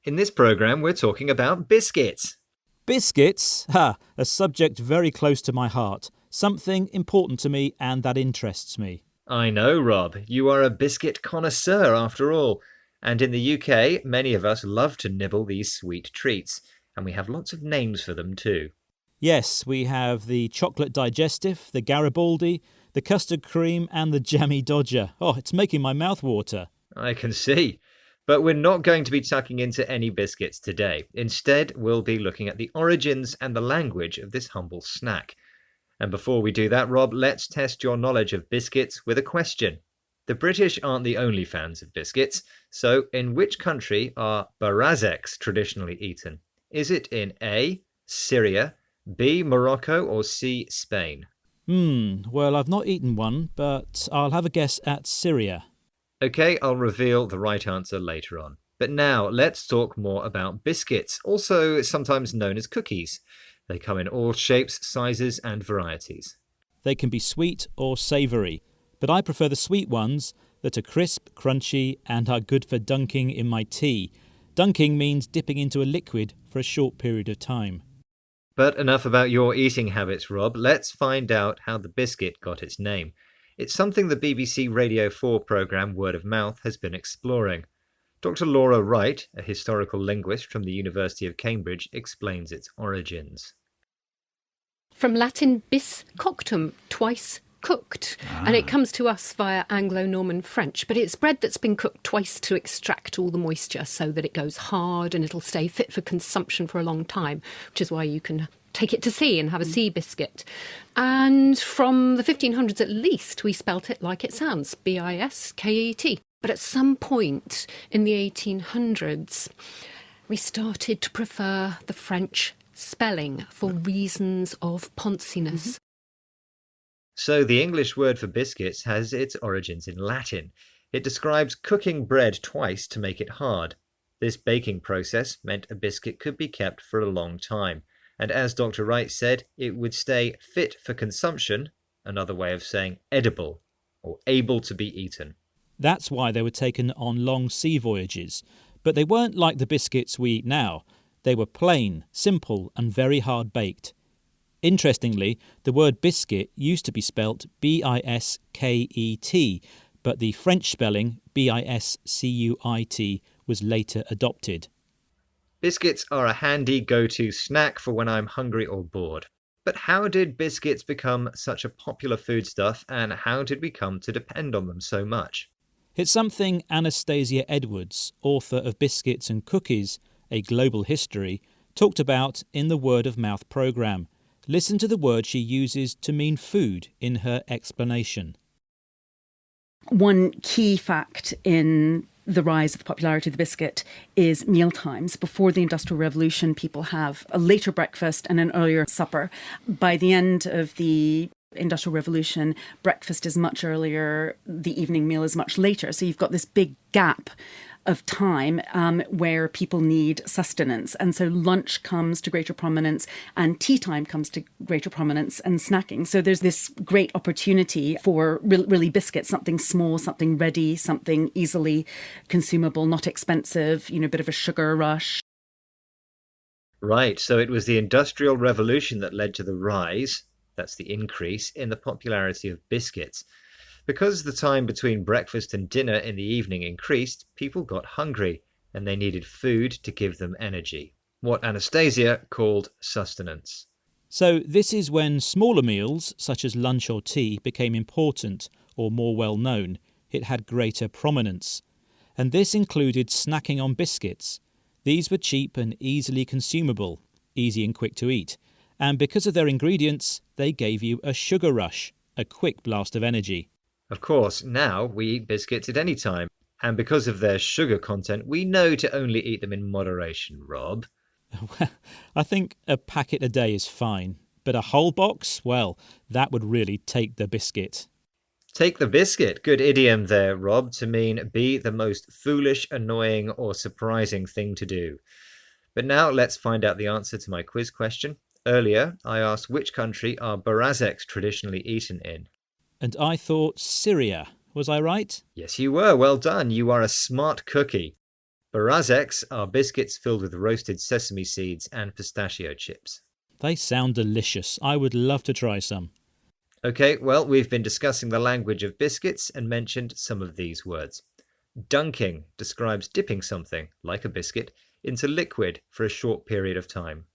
In this programme, we're talking about biscuits. Biscuits? Ha! A subject very close to my heart. Something important to me and that interests me. I know, Rob. You are a biscuit connoisseur after all. And in the UK, many of us love to nibble these sweet treats. And we have lots of names for them too. Yes, we have the chocolate digestive, the Garibaldi, the custard cream and the jammy dodger. Oh, it's making my mouth water. I can see. But we're not going to be tucking into any biscuits today. Instead, we'll be looking at the origins and the language of this humble snack. And before we do that, Rob, let's test your knowledge of biscuits with a question. The British aren't the only fans of biscuits, so in which country are barazeks traditionally eaten? Is it in A, Syria, B, Morocco, or C, Spain? Well, I've not eaten one, but I'll have a guess at Syria. OK, I'll reveal the right answer later on. But now, let's talk more about biscuits, also sometimes known as cookies. They come in all shapes, sizes and varieties. They can be sweet or savoury, but I prefer the sweet ones that are crisp, crunchy and are good for dunking in my tea. Dunking means dipping into a liquid for a short period of time. But enough about your eating habits, Rob. Let's find out how the biscuit got its name. It's something the BBC Radio 4 programme Word of Mouth has been exploring. Dr. Laura Wright, a historical linguist from the University of Cambridge, explains its origins. From Latin bis coctum, twice cooked, and it comes to us via Anglo-Norman French, but it's bread that's been cooked twice to extract all the moisture so that it goes hard and it'll stay fit for consumption for a long time, which is why you can take it to sea and have a sea biscuit. And from the 1500s at least, we spelt it like it sounds, B-I-S-K-E-T. But at some point in the 1800s, we started to prefer the French spelling for reasons of ponciness. So the English word for biscuits has its origins in Latin. It describes cooking bread twice to make it hard. This baking process meant a biscuit could be kept for a long time. And as Dr. Wright said, it would stay fit for consumption, another way of saying edible, or able to be eaten. That's why they were taken on long sea voyages. But they weren't like the biscuits we eat now. They were plain, simple and very hard baked. Interestingly, the word biscuit used to be spelt B-I-S-K-E-T, but the French spelling B-I-S-C-U-I-T was later adopted. Biscuits are a handy go-to snack for when I'm hungry or bored. But how did biscuits become such a popular foodstuff, and how did we come to depend on them so much? It's something Anastasia Edwards, author of Biscuits and Cookies, A Global History, talked about in the Word of Mouth programme. Listen to the word she uses to mean food in her explanation. One key fact in the rise of the popularity of the biscuit is meal times. Before the Industrial Revolution, people have a later breakfast and an earlier supper. By the end of the Industrial Revolution, breakfast is much earlier, the evening meal is much later. So you've got this big gap of time where people need sustenance. And so lunch comes to greater prominence and tea time comes to greater prominence and snacking. So there's this great opportunity for really biscuits, something small, something ready, something easily consumable, not expensive, a bit of a sugar rush. Right, so it was the Industrial Revolution that led to the rise, that's the increase, in the popularity of biscuits. Because the time between breakfast and dinner in the evening increased, people got hungry and they needed food to give them energy, what Anastasia called sustenance. So this is when smaller meals, such as lunch or tea, became important or more well known. It had greater prominence. And this included snacking on biscuits. These were cheap and easily consumable, easy and quick to eat. And because of their ingredients, they gave you a sugar rush, a quick blast of energy. Of course, now we eat biscuits at any time, and because of their sugar content, we know to only eat them in moderation, Rob. I think a packet a day is fine, but a whole box? Well, that would really take the biscuit. Take the biscuit. Good idiom there, Rob, to mean be the most foolish, annoying, or surprising thing to do. But now let's find out the answer to my quiz question. Earlier, I asked which country are barazeks traditionally eaten in. And I thought Syria. Was I right? Yes, you were. Well done. You are a smart cookie. Barazeks are biscuits filled with roasted sesame seeds and pistachio chips. They sound delicious. I would love to try some. Okay, well, we've been discussing the language of biscuits and mentioned some of these words. Dunking describes dipping something, like a biscuit, into liquid for a short period of time.